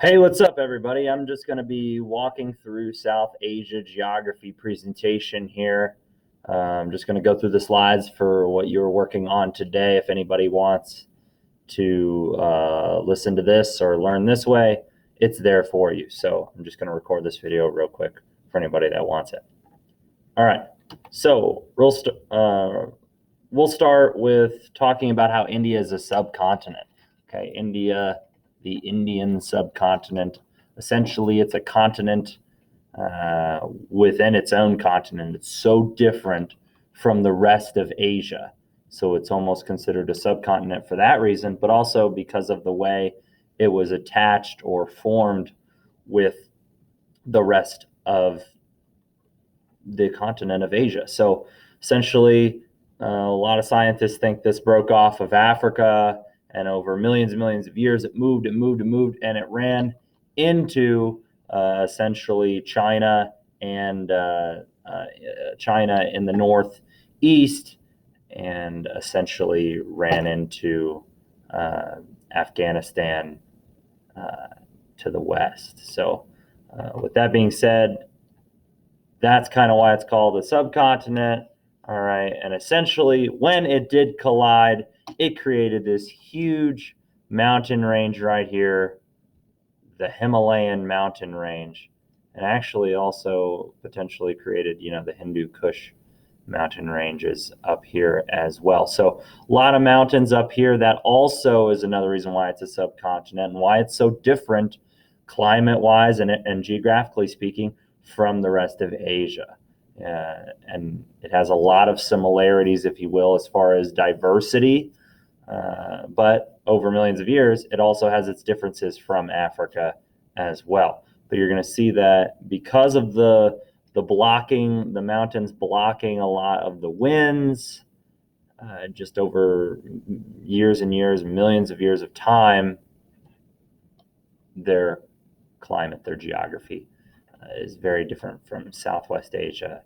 Hey, what's up, everybody? I'm just going to be walking through South Asia geography presentation here. I'm just going to go through the slides for what you're working on today. If anybody wants to listen to this or learn this way, it's there for you. So I'm just going to record this video real quick for anybody that wants it. All right. So we'll start with talking about how India is a subcontinent. Okay, India, the Indian subcontinent. Essentially, it's a continent within its own continent. It's so different from the rest of Asia. So it's almost considered a subcontinent for that reason, but also because of the way it was attached or formed with the rest of the continent of Asia. So essentially, a lot of scientists think this broke off of Africa, and over millions and millions of years, it moved, and it ran into essentially China and China in the northeast, and essentially ran into Afghanistan to the west. So, with that being said, that's kind of why it's called a subcontinent. All right. And essentially, when it did collide, it created this huge mountain range right here, the Himalayan mountain range, and actually also potentially created, the Hindu Kush mountain ranges up here as well. So a lot of mountains up here. That also is another reason why it's a subcontinent and why it's so different climate-wise and geographically speaking from the rest of Asia. And it has a lot of similarities, if you will, as far as diversity. But over millions of years, it also has its differences from Africa as well. But you're going to see that because of the blocking, the mountains blocking a lot of the winds, just over years and years, millions of years of time, their climate, their geography is very different from Southwest Asia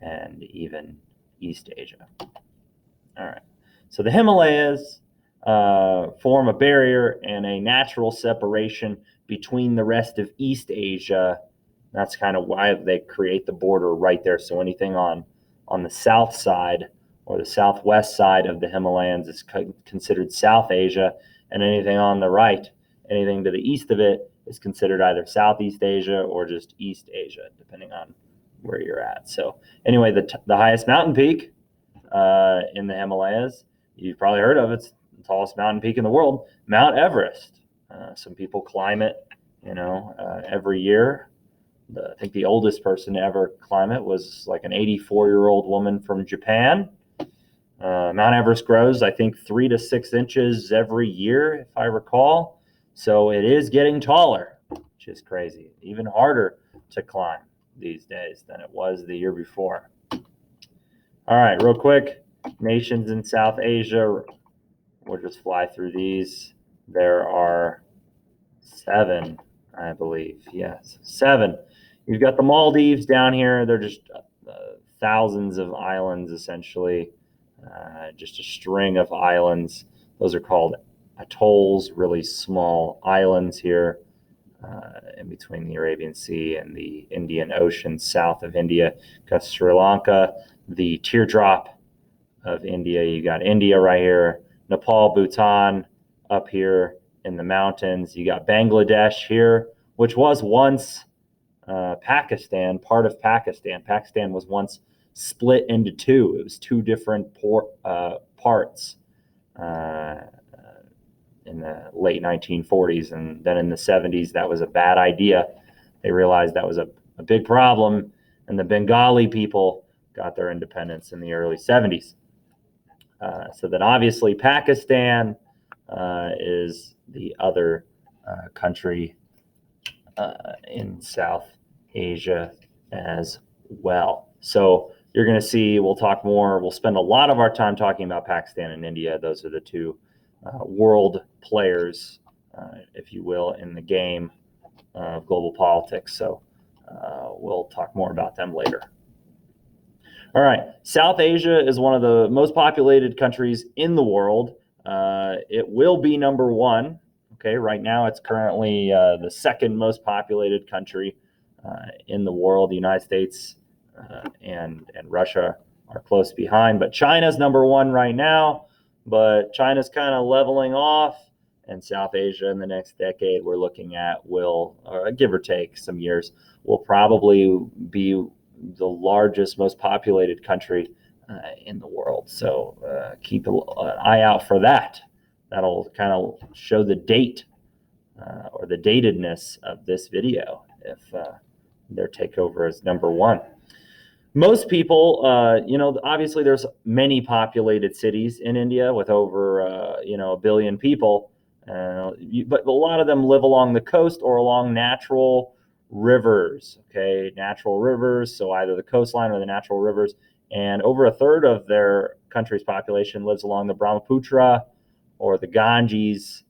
and even East Asia. All right. So the Himalayas form a barrier and a natural separation between the rest of East Asia. That's kind of why they create the border right there. So anything on the south side or the southwest side of the Himalayas is considered South Asia, and anything on the right, anything to the east of it, is considered either Southeast Asia or just East Asia, depending on where you're at. So anyway, the highest mountain peak in the Himalayas, you've probably heard of, it's the tallest mountain peak in the world, Mount Everest. Some people climb it, every year. I think the oldest person to ever climb it was like an 84-year-old woman from Japan. Mount Everest grows, I think, 3 to 6 inches every year, if I recall. So it is getting taller, which is crazy. Even harder to climb these days than it was the year before. All right, real quick, nations in South Asia. We'll just fly through these. There are 7, I believe. Yes, 7. You've got the Maldives down here. They're just thousands of islands, essentially. Just a string of islands. Those are called atolls, really small islands here in between the Arabian Sea and the Indian Ocean south of India. Got Sri Lanka, the teardrop of India. You got India right here, Nepal, Bhutan up here in the mountains. You got Bangladesh here, which was once Pakistan, part of Pakistan. Pakistan was once split into 2. It was 2 different parts in the late 1940s. And then in the 70s, that was a bad idea. They realized that was a big problem, and the Bengali people got their independence in the early 70s. So then obviously Pakistan is the other country in South Asia as well. So you're going to see, we'll talk more. We'll spend a lot of our time talking about Pakistan and India. Those are the 2 world players, if you will, in the game of global politics. So we'll talk more about them later. All right. South Asia is one of the most populated countries in the world. It will be number 1. Okay, right now it's currently the second most populated country in the world. The United States and Russia are close behind, but China's number one right now. But China's kind of leveling off, and South Asia in the next decade we're looking at will, give or take some years, will probably be the largest, most populated country in the world. So keep an eye out for that. That'll kind of show the date or the datedness of this video if their takeover is number one. Most people, obviously there's many populated cities in India with over, 1 billion people, but a lot of them live along the coast or along natural rivers, okay? Natural rivers, so either the coastline or the natural rivers. And over a third of their country's population lives along the Brahmaputra or the Ganges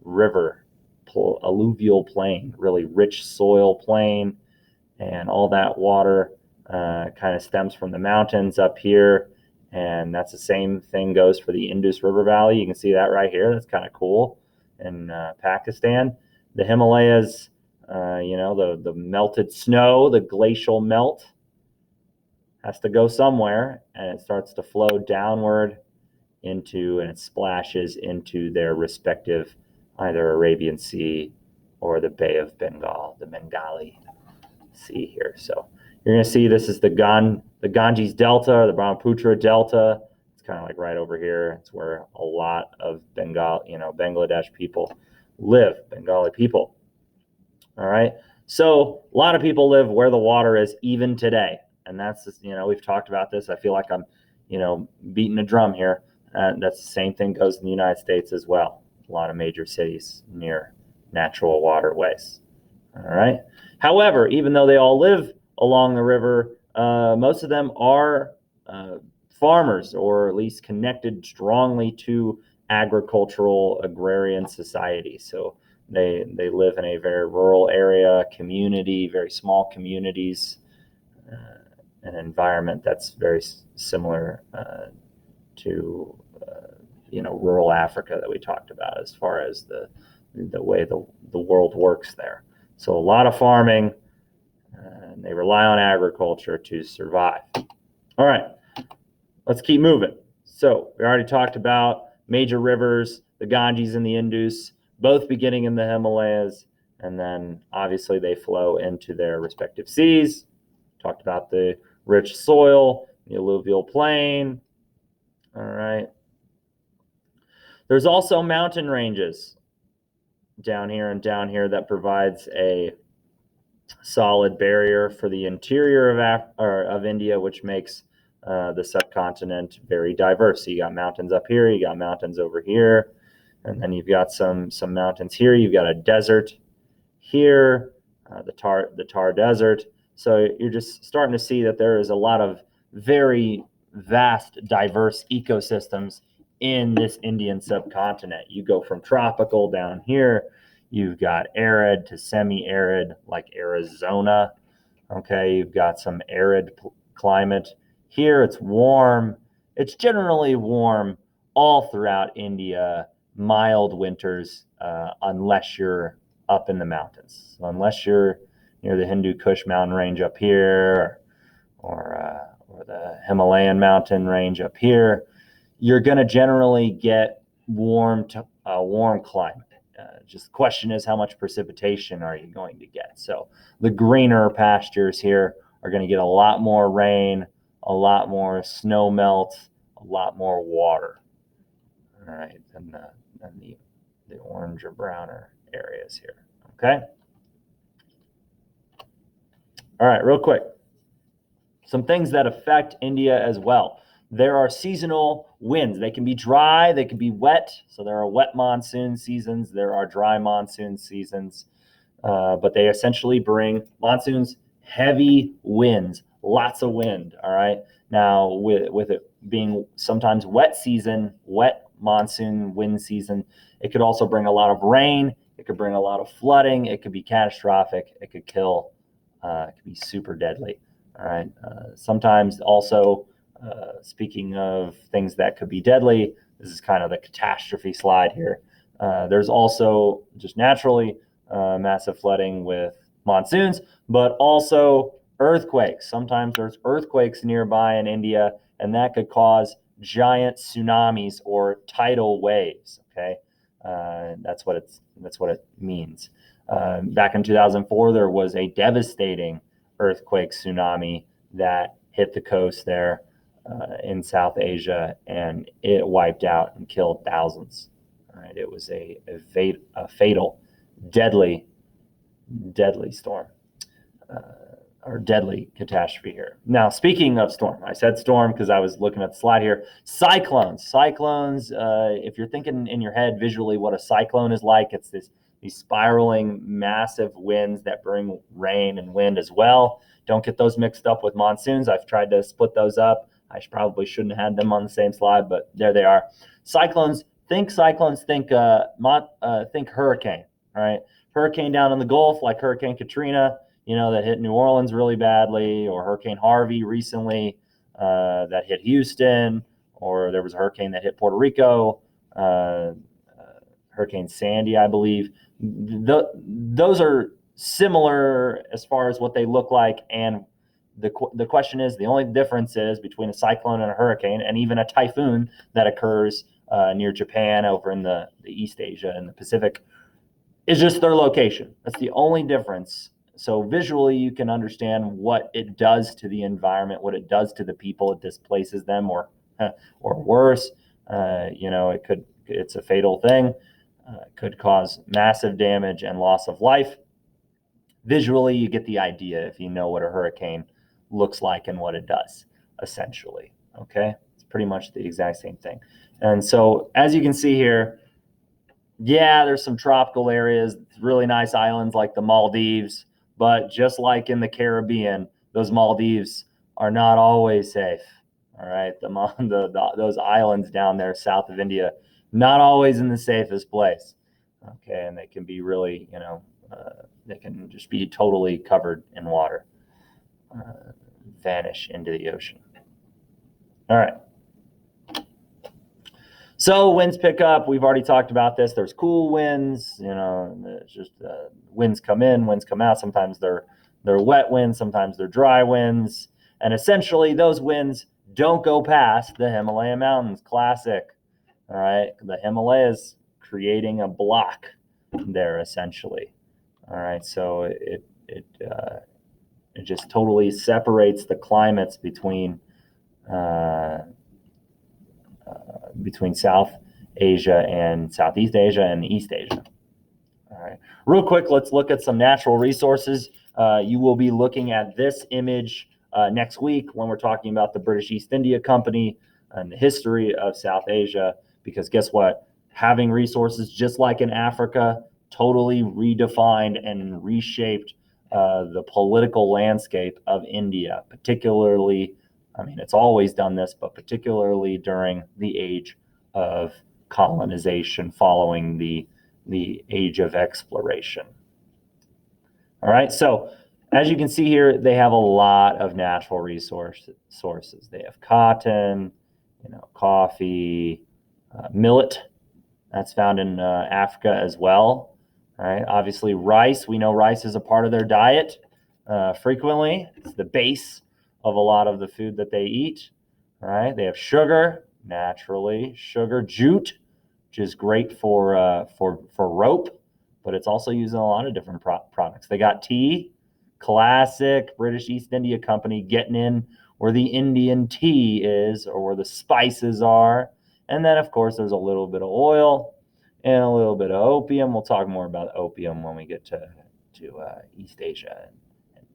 river, alluvial plain, really rich soil plain, and all that water kind of stems from the mountains up here. And that's the same thing goes for the Indus River Valley. You can see that right here. That's kind of cool. In Pakistan, the Himalayas, the melted snow, the glacial melt has to go somewhere, and it starts to flow downward and it splashes into their respective either Arabian Sea or the Bay of Bengal, the Bengali Sea here. So you're going to see this is the Ganges Delta, or the Brahmaputra Delta. It's kind of like right over here. It's where a lot of Bangladesh people live, Bengali people. All right. So a lot of people live where the water is even today. And that's just, we've talked about this. I feel like I'm, beating a drum here. That's the same thing goes in the United States as well. A lot of major cities near natural waterways. All right. However, even though they all live along the river, most of them are farmers, or at least connected strongly to agricultural agrarian society. So they live in a very rural area, community, very small communities, an environment that's very similar to rural Africa that we talked about as far as the way the world works there. So a lot of farming, and they rely on agriculture to survive. All right, let's keep moving. So we already talked about major rivers, the Ganges and the Indus, both beginning in the Himalayas, and then obviously they flow into their respective seas. Talked about the rich soil, the alluvial plain. All right. There's also mountain ranges down here and down here that provides a solid barrier for the interior of India, which makes the subcontinent very diverse. So you got mountains up here, you got mountains over here, and then you've got some mountains here. You've got a desert here, the Thar Desert. So you're just starting to see that there is a lot of very vast, diverse ecosystems in this Indian subcontinent. You go from tropical down here, you've got arid to semi-arid like Arizona. Okay, you've got some arid climate. Here it's warm. It's generally warm all throughout India, mild winters, unless you're up in the mountains. So unless you're near the Hindu Kush mountain range up here, or the Himalayan mountain range up here, you're going to generally get warm climate. Just the question is, how much precipitation are you going to get? So the greener pastures here are going to get a lot more rain, a lot more snow melt, a lot more water. All right, than the orange or browner areas here. Okay. All right, real quick. Some things that affect India as well. There are seasonal winds. They can be dry, they can be wet. So there are wet monsoon seasons, there are dry monsoon seasons, but they essentially bring monsoons, heavy winds, lots of wind. All right. Now, with it being sometimes wet monsoon wind season, it could also bring a lot of rain. It could bring a lot of flooding. It could be catastrophic. It could kill. It could be super deadly. All right. Sometimes also, speaking of things that could be deadly, this is kind of the catastrophe slide here. There's also just naturally massive flooding with monsoons, but also earthquakes. Sometimes there's earthquakes nearby in India, and that could cause giant tsunamis or tidal waves. Okay, that's what it means. Back in 2004, there was a devastating earthquake tsunami that hit the coast there in South Asia, and it wiped out and killed thousands. All right, it was a fatal, deadly storm. Or deadly catastrophe here. Now, speaking of storm, I said storm because I was looking at the slide here. Cyclones. If you're thinking in your head visually what a cyclone is like, it's these spiraling massive winds that bring rain and wind as well. Don't get those mixed up with monsoons. I've tried to split those up. I probably shouldn't have had them on the same slide, but there they are. Cyclones. Think hurricane. All right, hurricane down in the Gulf like Hurricane Katrina, that hit New Orleans really badly, or Hurricane Harvey recently that hit Houston, or there was a hurricane that hit Puerto Rico, Hurricane Sandy, I believe. Those are similar as far as what they look like, and the question is, the only difference is between a cyclone and a hurricane, and even a typhoon that occurs near Japan, over in the East Asia and the Pacific, is just their location. That's the only difference. So visually, you can understand what it does to the environment, what it does to the people. It displaces them, or worse. It's a fatal thing. It could cause massive damage and loss of life. Visually, you get the idea if you know what a hurricane looks like and what it does, essentially. Okay, it's pretty much the exact same thing. And so, as you can see here, yeah, there's some tropical areas, really nice islands like the Maldives. But just like in the Caribbean, those Maldives are not always safe. All right, those islands down there south of India, not always in the safest place. Okay, and they can be really, they can just be totally covered in water, vanish into the ocean. All right. So winds pick up. We've already talked about this. There's cool winds. It's just winds come in, winds come out. Sometimes they're wet winds, sometimes they're dry winds, and essentially those winds don't go past the Himalaya Mountains. Classic. All right, the Himalayas creating a block there, essentially. All right, so it just totally separates the climates between South Asia and Southeast Asia and East Asia. All right, real quick, let's look at some natural resources. You will be looking at this image next week when we're talking about the British East India Company and the history of South Asia, because guess what? Having resources just like in Africa totally redefined and reshaped the political landscape of India, particularly, it's always done this, but particularly during the age of colonization following the age of exploration. All right, so as you can see here, they have a lot of natural sources. They have cotton, coffee, millet. That's found in Africa as well. All right, obviously rice. We know rice is a part of their diet frequently. It's the base of a lot of the food that they eat. All right, they have sugar, naturally. Sugar, jute, which is great for rope, but it's also used in a lot of different products. They got tea, classic British East India Company, getting in where the Indian tea is, or where the spices are. And then, of course, there's a little bit of oil and a little bit of opium. We'll talk more about opium when we get to East Asia and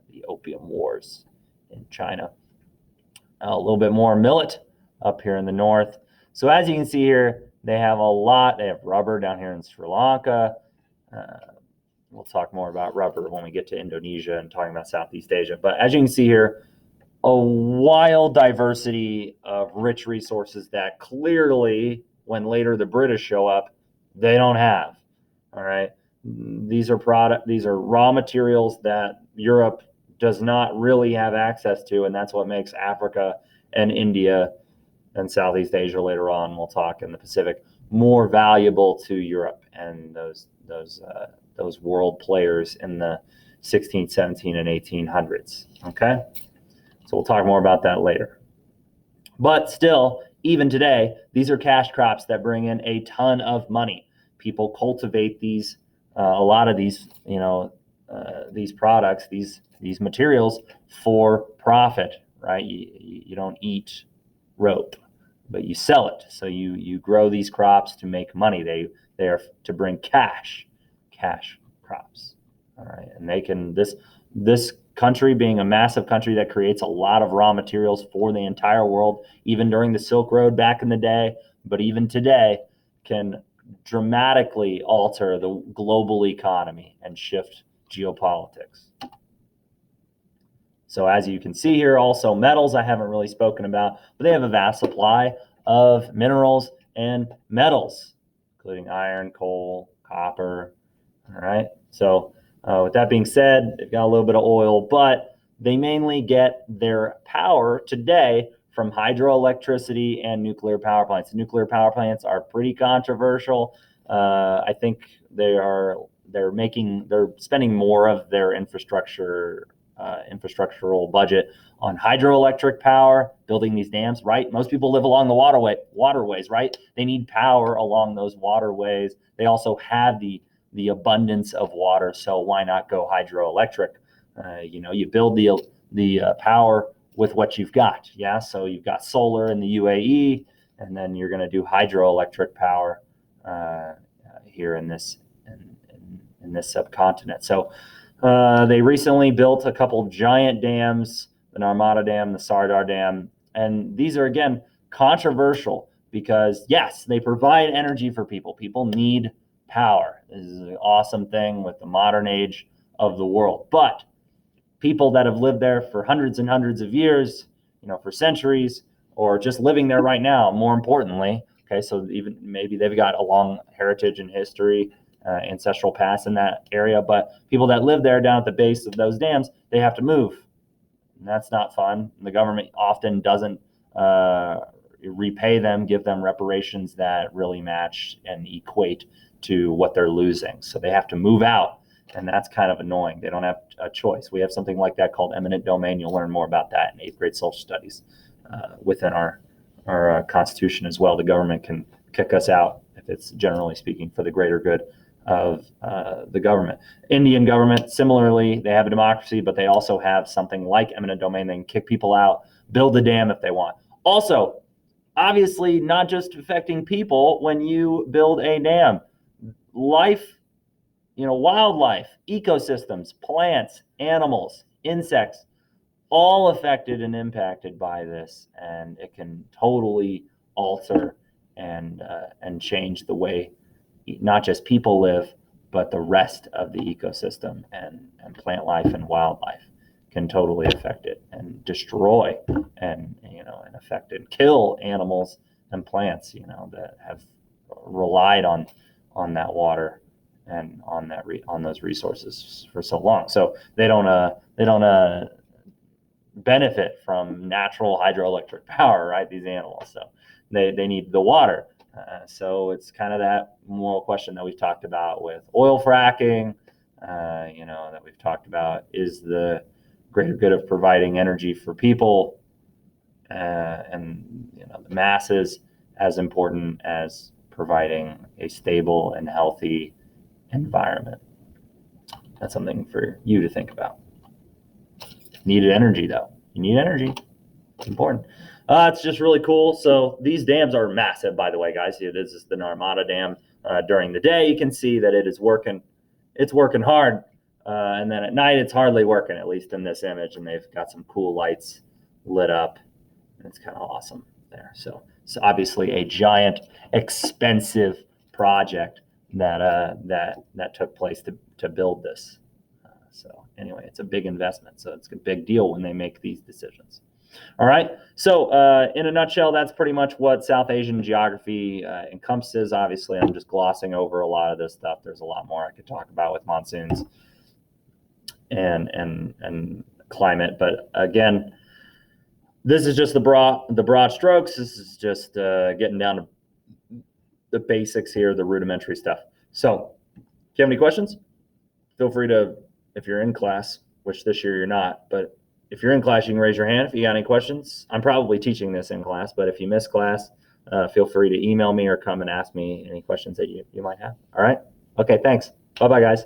the opium wars in China. A little bit more millet up here in the north. So as you can see here, they have a lot. They have rubber down here in Sri Lanka. We'll talk more about rubber when we get to Indonesia and talking about Southeast Asia. But as you can see here, a wild diversity of rich resources that clearly, when later the British show up, they don't have. All right, these are raw materials that Europe does not really have access to, and that's what makes Africa and India and Southeast Asia later on, we'll talk in the Pacific, more valuable to Europe and those world players in the 16th, 17th, and 1800s. Okay, so we'll talk more about that later. But still, even today, these are cash crops that bring in a ton of money. People cultivate these, a lot of these, these products, these materials for profit, right? You don't eat rope, but you sell it. So you grow these crops to make money. They are to bring cash crops. All right, and they can this country being a massive country that creates a lot of raw materials for the entire world, even during the Silk Road back in the day, but even today, can dramatically alter the global economy and shift geopolitics. So as you can see here, also metals I haven't really spoken about, but they have a vast supply of minerals and metals, including iron, coal, copper. All right. So with that being said, they've got a little bit of oil, but they mainly get their power today from hydroelectricity and nuclear power plants. Nuclear power plants are pretty controversial. I think they're spending more of their infrastructural budget on hydroelectric power, building these dams, right? Most people live along the waterways, right? They need power along those waterways. They also have the abundance of water, so why not go hydroelectric? You build the power with what you've got. Yeah, so you've got solar in the UAE, and then you're going to do hydroelectric power here in this subcontinent. So they recently built a couple giant dams, the Narmada Dam, the Sardar Dam, and these are, again, controversial because, yes, they provide energy for people. People need power. This is an awesome thing with the modern age of the world. But people that have lived there for hundreds and hundreds of years, for centuries, or just living there right now, more importantly, okay, so even maybe they've got a long heritage and history, ancestral past in that area, but people that live there down at the base of those dams, they have to move. And that's not fun. The government often doesn't repay them, give them reparations that really match and equate to what they're losing. So they have to move out, and that's kind of annoying. They don't have a choice. We have something like that called eminent domain. You'll learn more about that in 8th grade social studies within our Constitution as well. The government can kick us out if it's, generally speaking, for the greater good of the government. Indian government, similarly, they have a democracy, but they also have something like eminent domain. They can kick people out, build a dam if they want. Also, obviously, not just affecting people when you build a dam. Life, wildlife, ecosystems, plants, animals, insects, all affected and impacted by this, and it can totally alter and change the way not just people live, but the rest of the ecosystem and plant life and wildlife can totally affect it and destroy and affect and kill animals and plants that have relied on that water and on those resources for so long. So they don't benefit from natural hydroelectric power, right? These animals, so they need the water. So it's kind of that moral question that we've talked about with oil fracking, that we've talked about, is the greater good of providing energy for people and the masses as important as providing a stable and healthy environment. That's something for you to think about. Needed energy, though. You need energy. It's important. It's just really cool. So these dams are massive, by the way, guys. This is the Narmada Dam. During the day, you can see that it is working. It's working hard. And then at night, it's hardly working, at least in this image. And they've got some cool lights lit up. And it's kind of awesome there. So it's obviously a giant, expensive project that took place to build this. So anyway, it's a big investment. So it's a big deal when they make these decisions. All right. So in a nutshell, that's pretty much what South Asian geography encompasses. Obviously, I'm just glossing over a lot of this stuff. There's a lot more I could talk about with monsoons and climate. But again, this is just the broad strokes. This is just getting down to basics here, the rudimentary stuff. So if you have any questions, feel free to, if you're in class, which this year you're not, but if you're in class, you can raise your hand if you got any questions. I'm probably teaching this in class, but if you miss class, feel free to email me or come and ask me any questions that you might have. All right? Okay, thanks. Bye-bye, guys.